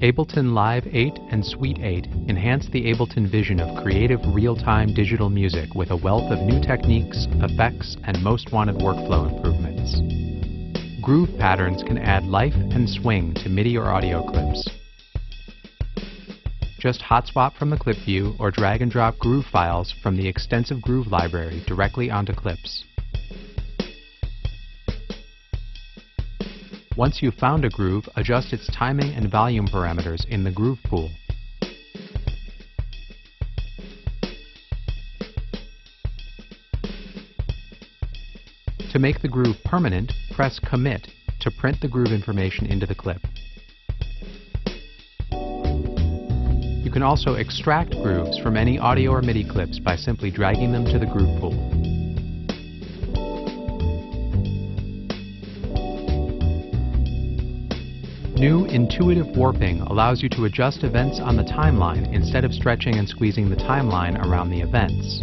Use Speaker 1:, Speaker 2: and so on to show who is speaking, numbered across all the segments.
Speaker 1: Ableton Live 8 and Suite 8 enhance the Ableton vision of creative real-time digital music with a wealth of new techniques, effects, and most wanted workflow improvements. Groove patterns can add life and swing to MIDI or audio clips. Just hot swap from the clip view or drag and drop groove files from the extensive groove library directly onto clips. Once you've found a groove, adjust its timing and volume parameters in the Groove Pool. To make the groove permanent, press Commit to print the groove information into the clip. You can also extract grooves from any audio or MIDI clips by simply dragging them to the Groove Pool. New intuitive warping allows you to adjust events on the timeline instead of stretching and squeezing the timeline around the events.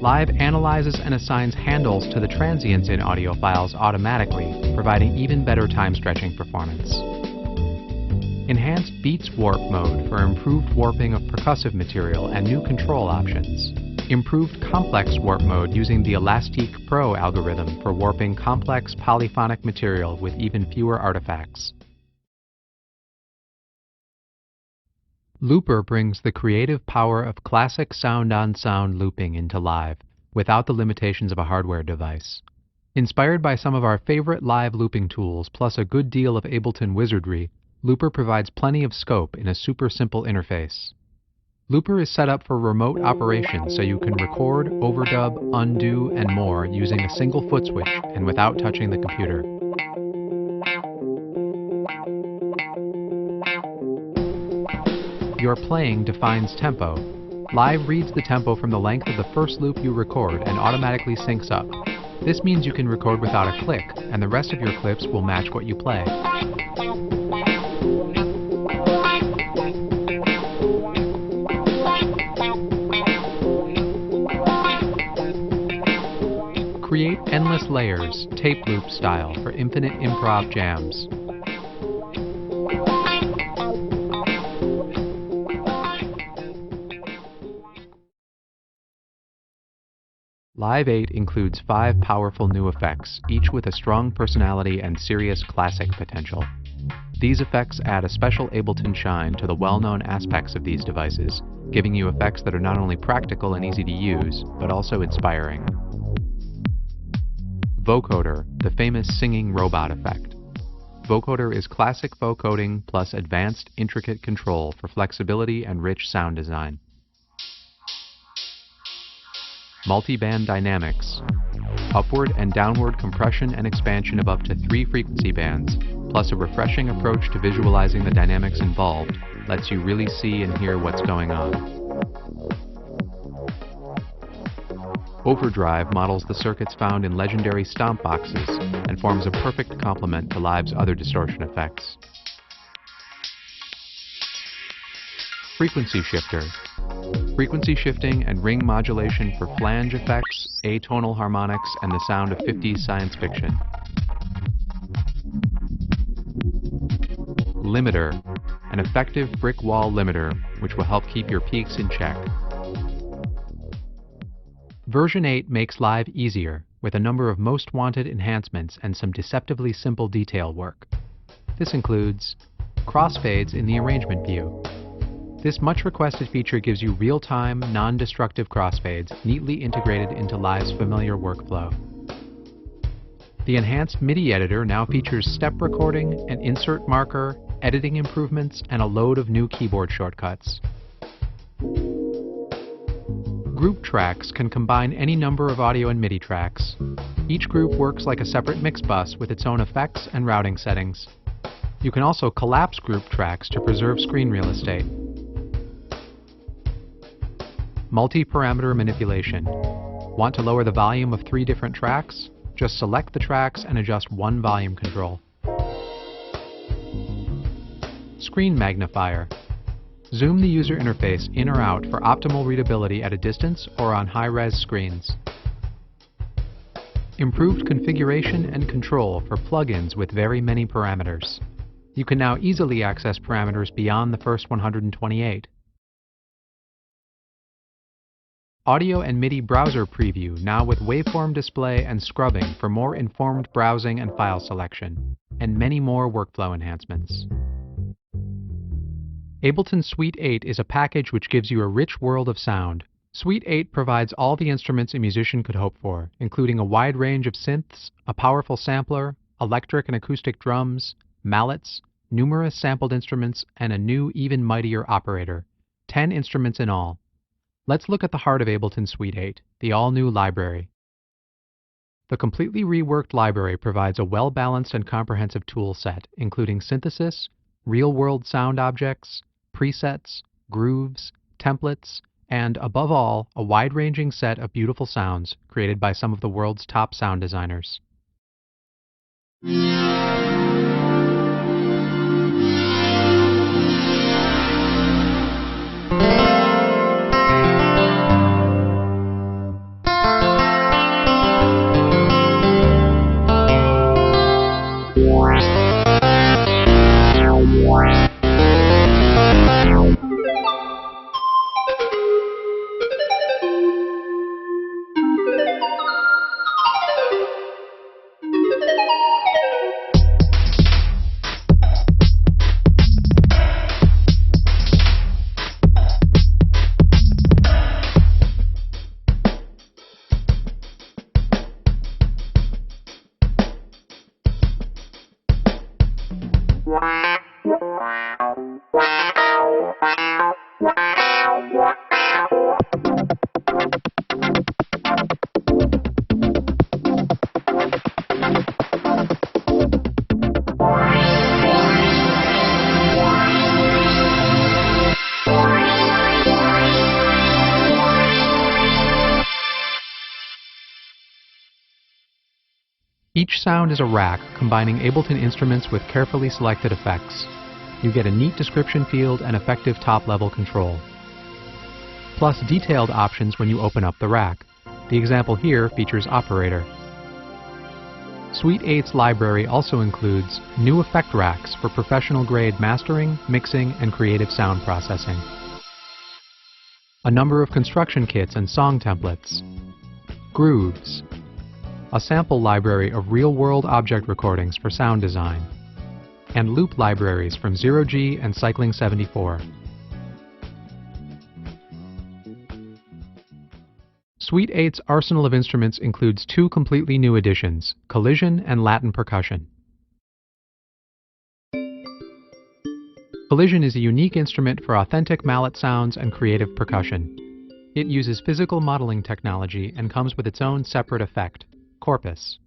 Speaker 1: Live analyzes and assigns handles to the transients in audio files automatically, providing even better time-stretching performance. Enhanced Beats Warp mode for improved warping of percussive material and new control options. Improved Complex Warp mode using the Elastique Pro algorithm for warping complex polyphonic material with even fewer artifacts. Looper brings the creative power of classic sound-on-sound looping into Live, without the limitations of a hardware device. Inspired by some of our favorite live looping tools, plus a good deal of Ableton wizardry, Looper provides plenty of scope in a super simple interface. Looper is set up for remote operation so you can record, overdub, undo, and more using a single foot switch and without touching the computer. Your playing defines tempo. Live reads the tempo from the length of the first loop you record and automatically syncs up. This means you can record without a click, and the rest of your clips will match what you play. Create endless layers, tape loop style, for infinite improv jams. Live 8 includes 5 powerful new effects, each with a strong personality and serious classic potential. These effects add a special Ableton shine to the well-known aspects of these devices, giving you effects that are not only practical and easy to use, but also inspiring. Vocoder, the famous singing robot effect. Vocoder is classic vocoding plus advanced, intricate control for flexibility and rich sound design. Multi-band dynamics. Upward and downward compression and expansion of up to 3 frequency bands, plus a refreshing approach to visualizing the dynamics involved, lets you really see and hear what's going on. Overdrive models the circuits found in legendary stomp boxes and forms a perfect complement to Live's other distortion effects. Frequency shifter. Frequency shifting and ring modulation for flange effects, atonal harmonics, and the sound of 50s science fiction. Limiter. An effective brick wall limiter which will help keep your peaks in check. Version 8 makes Live easier, with a number of most wanted enhancements and some deceptively simple detail work. This includes crossfades in the arrangement view. This much requested feature gives you real-time, non-destructive crossfades neatly integrated into Live's familiar workflow. The enhanced MIDI editor now features step recording, an insert marker, editing improvements, and a load of new keyboard shortcuts. Group tracks can combine any number of audio and MIDI tracks. Each group works like a separate mix bus with its own effects and routing settings. You can also collapse group tracks to preserve screen real estate. Multi-parameter manipulation. Want to lower the volume of 3 different tracks? Just select the tracks and adjust one volume control. Screen magnifier. Zoom the user interface in or out for optimal readability at a distance or on high-res screens. Improved configuration and control for plugins with very many parameters. You can now easily access parameters beyond the first 128. Audio and MIDI browser preview now with waveform display and scrubbing for more informed browsing and file selection, and many more workflow enhancements. Ableton Suite 8 is a package which gives you a rich world of sound. Suite 8 provides all the instruments a musician could hope for, including a wide range of synths, a powerful sampler, electric and acoustic drums, mallets, numerous sampled instruments, and a new, even mightier operator. 10 instruments in all. Let's look at the heart of Ableton Suite 8, the all-new library. The completely reworked library provides a well-balanced and comprehensive tool set, including synthesis, real-world sound objects, presets, grooves, templates, and, above all, a wide-ranging set of beautiful sounds created by some of the world's top sound designers. Each sound is a rack combining Ableton instruments with carefully selected effects. You get a neat description field and effective top-level control, plus detailed options when you open up the rack. The example here features Operator. Suite 8's library also includes new effect racks for professional-grade mastering, mixing, and creative sound processing, a number of construction kits and song templates, grooves, a sample library of real-world object recordings for sound design, and loop libraries from 0G and Cycling 74. Suite 8's arsenal of instruments includes two completely new additions, collision and Latin percussion. Collision is a unique instrument for authentic mallet sounds and creative percussion. It uses physical modeling technology and comes with its own separate effect, corpus.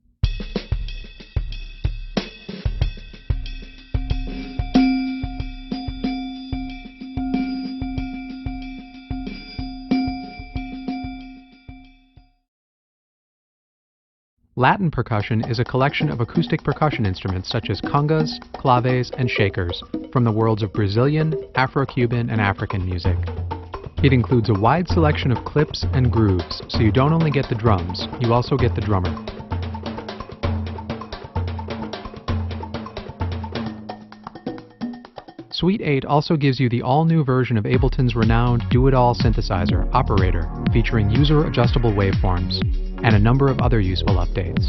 Speaker 1: Latin percussion is a collection of acoustic percussion instruments such as congas, claves, and shakers from the worlds of Brazilian, Afro-Cuban, and African music. It includes a wide selection of clips and grooves, so you don't only get the drums, you also get the drummer. Suite 8 also gives you the all-new version of Ableton's renowned do-it-all synthesizer, Operator, featuring user-adjustable waveforms, and a number of other useful updates.